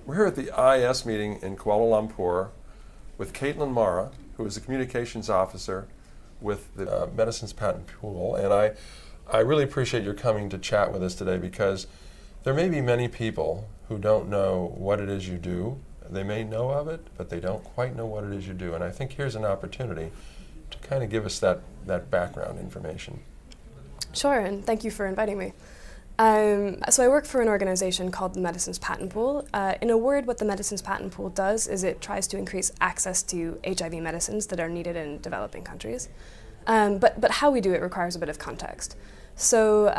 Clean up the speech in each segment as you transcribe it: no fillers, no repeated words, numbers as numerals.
We're here at the IAS meeting in Kuala Lumpur with Kaitlin Mara, who is the communications officer with the Medicines Patent Pool. And I really appreciate your coming to chat with us today, because there may be many people who don't know what it is you do. They may know of it, but they don't quite know what it is you do. And I think here's an opportunity to kind of give us that background information. Sure, and thank you for inviting me. So I work for an organization called the Medicines Patent Pool. In a word, what the Medicines Patent Pool does is it tries to increase access to HIV medicines that are needed in developing countries. But how we do it requires a bit of context. So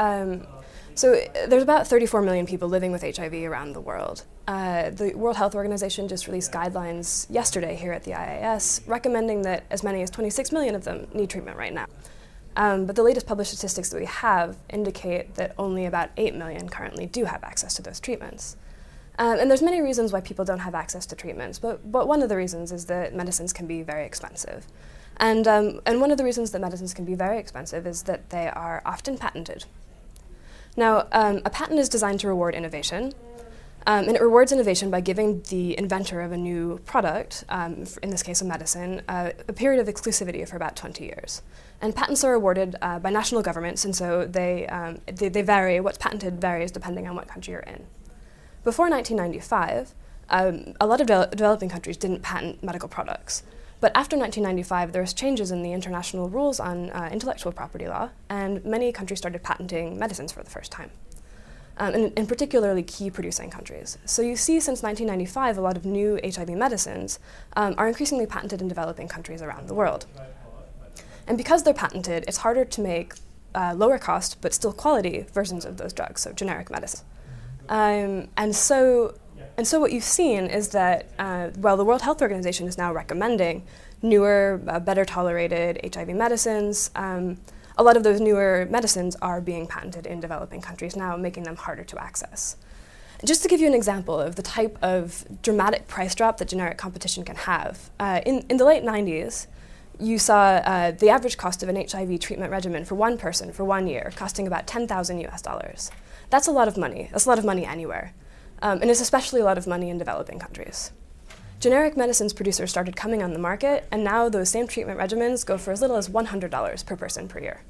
there's about 34 million people living with HIV around the world. The World Health Organization just released guidelines yesterday here at the IAS recommending that as many as 26 million of them need treatment right now. But the latest published statistics that we have indicate that only about 8 million currently do have access to those treatments. And there's many reasons why people don't have access to treatments, but one of the reasons is that medicines can be very expensive. And one of the reasons that medicines can be very expensive is that they are often patented. Now, a patent is designed to reward innovation, and it rewards innovation by giving the inventor of a new product, in this case a medicine, a period of exclusivity for about 20 years. And patents are awarded by national governments, and so they vary. What's patented varies depending on what country you're in. Before 1995, a lot of developing countries didn't patent medical products. But after 1995, there was changes in the international rules on intellectual property law, and many countries started patenting medicines for the first time. In particularly key producing countries. So you see since 1995, a lot of new HIV medicines are increasingly patented in developing countries around the world. And because they're patented, it's harder to make lower cost but still quality versions of those drugs, so generic medicine. And so what you've seen is that while the World Health Organization is now recommending newer, better tolerated HIV medicines, a lot of those newer medicines are being patented in developing countries now, making them harder to access. Just to give you an example of the type of dramatic price drop that generic competition can have, in the late 90s, you saw the average cost of an HIV treatment regimen for one person for 1 year costing about $10,000 US. That's a lot of money. That's a lot of money anywhere. And it's especially a lot of money in developing countries. Generic medicines producers started coming on the market, and now those same treatment regimens go for as little as $100 per person per year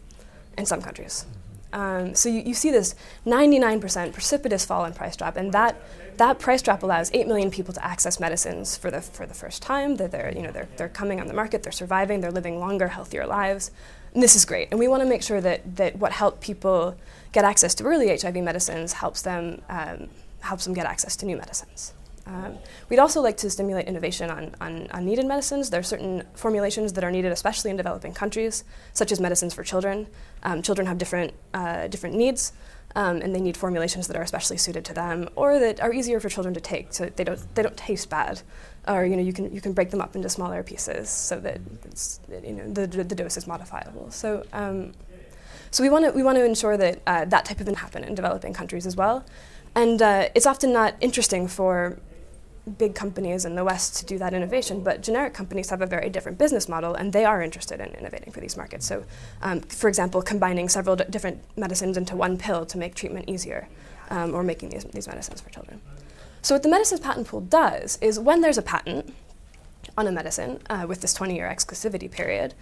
in some countries. So you see this 99% precipitous fall in price drop, and that price drop allows 8 million people to access medicines for the first time. They're coming on the market, they're surviving, they're living longer, healthier lives. And this is great, and we want to make sure that what helped people get access to early HIV medicines helps them get access to new medicines. We'd also like to stimulate innovation on needed medicines. There are certain formulations that are needed, especially in developing countries, such as medicines for children. Children have different needs, and they need formulations that are especially suited to them, or that are easier for children to take, so they don't taste bad, or you can break them up into smaller pieces so that the dose is modifiable. So we want to ensure that that type of thing happen in developing countries as well. And it's often not interesting for big companies in the West to do that innovation, but generic companies have a very different business model, and they are interested in innovating for these markets. So, for example, combining several different medicines into one pill to make treatment easier, or making these medicines for children. So what the Medicines Patent Pool does is when there's a patent on a medicine with this 20-year exclusivity period,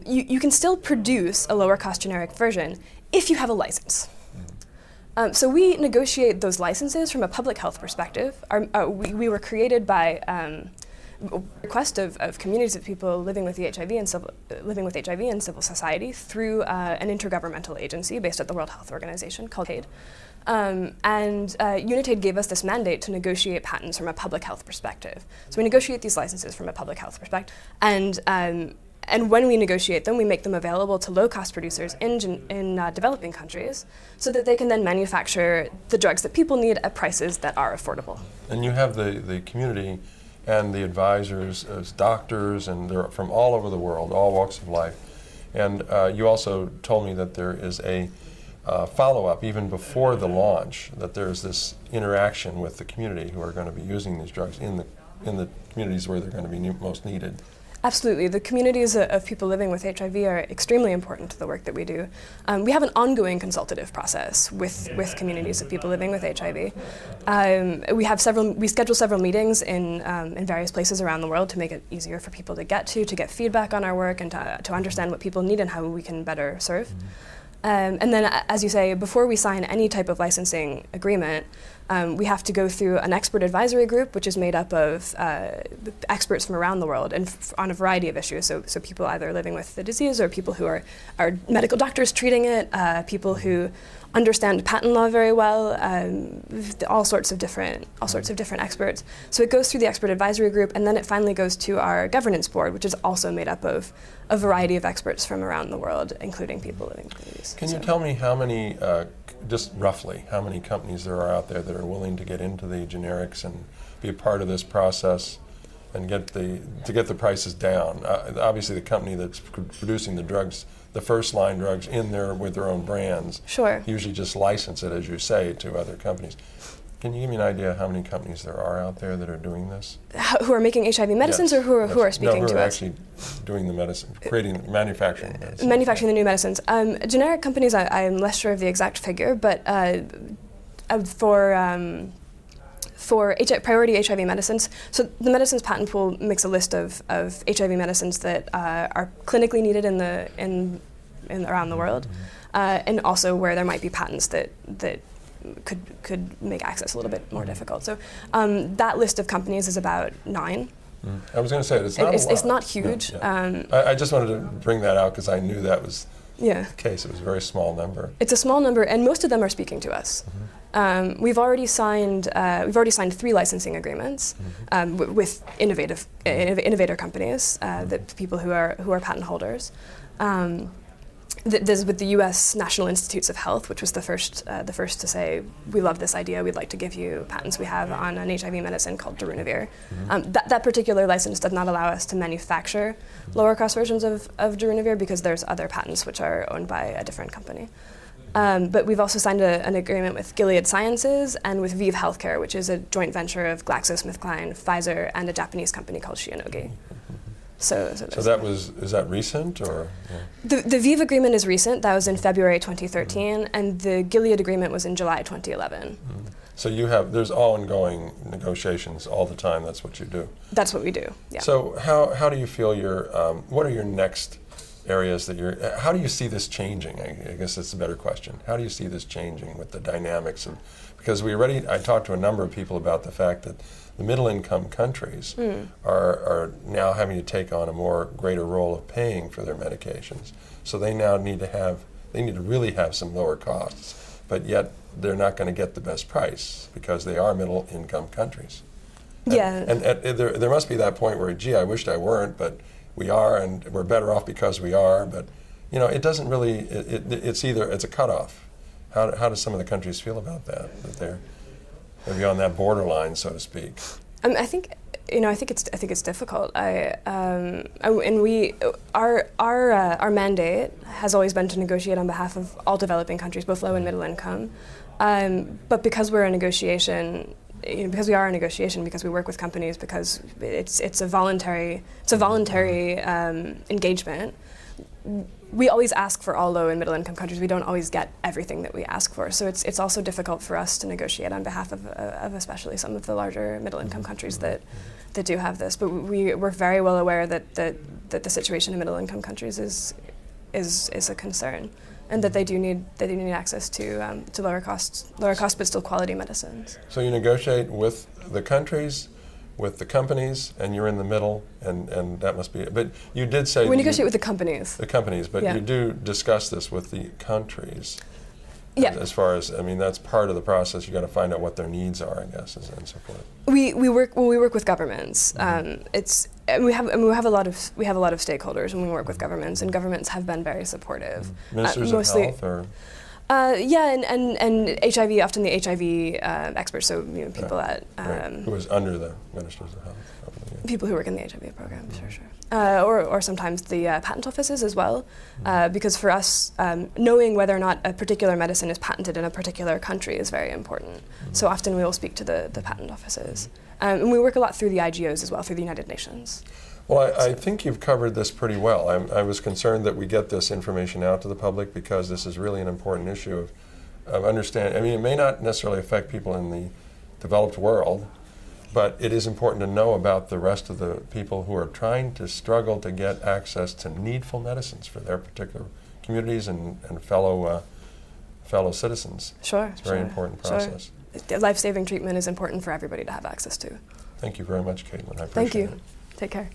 you can still produce a lower-cost generic version if you have a license. So we negotiate those licenses from a public health perspective. We were created by request of communities of people living with HIV and civil society through an intergovernmental agency based at the World Health Organization called UNITAID. UNITAID gave us this mandate to negotiate patents from a public health perspective. So we negotiate these licenses from a public health perspective, and when we negotiate them, we make them available to low-cost producers in developing countries so that they can then manufacture the drugs that people need at prices that are affordable. And you have the community and the advisors as doctors, and they're from all over the world, all walks of life. And you also told me that there is a follow-up even before the launch, that there's this interaction with the community who are going to be using these drugs in the communities where they're going to be most needed. Absolutely. The communities of people living with HIV are extremely important to the work that we do. We have an ongoing consultative process with communities of people living with HIV. We schedule several meetings in various places around the world to make it easier for people to get feedback on our work, and to understand what people need and how we can better serve. And then, as you say, before we sign any type of licensing agreement, we have to go through an expert advisory group, which is made up of experts from around the world and on a variety of issues. So people either living with the disease, or people who are medical doctors treating it, people who understand patent law very well, all sorts of different experts. So it goes through the expert advisory group, and then it finally goes to our governance board, which is also made up of a variety of experts from around the world, including people living with the disease. Can you tell me how many, just roughly, how many companies there are out there that are willing to get into the generics and be a part of this process and get the prices down? Obviously, the company that's producing the drugs, the first line drugs in there with their own brands, Sure. usually just license it, as you say, to other companies. Can you give me an idea how many companies there are out there that are doing this? Who are making HIV medicines, Yes. or who are speaking who to are us? actually doing the medicine, manufacturing the medicine. Manufacturing the new medicines. Generic companies, I'm less sure of the exact figure, but for priority HIV medicines, so the Medicines Patent Pool makes a list of HIV medicines that are clinically needed in around the world, and also where there might be patents that could make access a little bit more difficult. So that list of companies is about 9. I was going to say, it's not a lot. It's not huge. No, yeah. I just wanted to bring that out because I knew that was the case. It was a very small number. It's a small number, and most of them are speaking to us. We've already signed 3 licensing agreements with innovator companies, that people who are patent holders. There's with the U.S. National Institutes of Health, which was the first to say, we love this idea, we'd like to give you patents we have on an HIV medicine called darunavir. That particular license does not allow us to manufacture lower cost versions of darunavir, because there's other patents which are owned by a different company. But we've also signed an agreement with Gilead Sciences and with ViiV Healthcare, which is a joint venture of GlaxoSmithKline, Pfizer, and a Japanese company called Shionogi. So is that recent, or? Yeah. The ViiV agreement is recent. That was in February 2013, and the Gilead agreement was in July 2011. So there's ongoing negotiations all the time. That's what you do. That's what we do. Yeah. So how do you feel what are your next areas how do you see this changing? I guess that's a better question. How do you see this changing with the dynamics because I talked to a number of people about the fact that the middle-income countries are now having to take on a greater role of paying for their medications. So they now need to really have some lower costs, but yet they're not going to get the best price because they are middle-income countries. And there must be that point where, gee, I wished I weren't, but we are, and we're better off because we are. But it doesn't really. It's a cutoff. How do some of the countries feel about that? That they're on that borderline, so to speak. I think it's difficult. Our mandate has always been to negotiate on behalf of all developing countries, both low and middle income. But because we're a negotiation, because we are a negotiation, because we work with companies, because it's a voluntary engagement. We always ask for all low and middle income countries. We don't always get everything that we ask for. So it's also difficult for us to negotiate on behalf of especially some of the larger middle income countries that do have this. But we're very well aware that the situation in middle income countries is a concern, and that they do need access to lower cost but still quality medicines. So you negotiate with the countries, with the companies, and you're in the middle, and that must be it. But you did say we negotiate with the companies. The companies, but you do discuss this with the countries. Yeah. As far as, that's part of the process. You got to find out what their needs are, I guess, and so forth. We work with governments. We have a lot of stakeholders when we work with governments, and governments have been very supportive. Ministers of health, or. And HIV, often the HIV experts, so people at who is under the ministers of health. People who work in the HIV program, sure. Or sometimes the patent offices as well, because for us, knowing whether or not a particular medicine is patented in a particular country is very important. So often we will speak to the patent offices. And we work a lot through the IGOs as well, through the United Nations. Well, I think you've covered this pretty well. I was concerned that we get this information out to the public because this is really an important issue of understanding. I mean, it may not necessarily affect people in the developed world, but it is important to know about the rest of the people who are trying to struggle to get access to needful medicines for their particular communities and fellow citizens. Sure. It's a very important process. Sure. Life-saving treatment is important for everybody to have access to. Thank you very much, Kaitlin. I appreciate Thank you. it. Take care.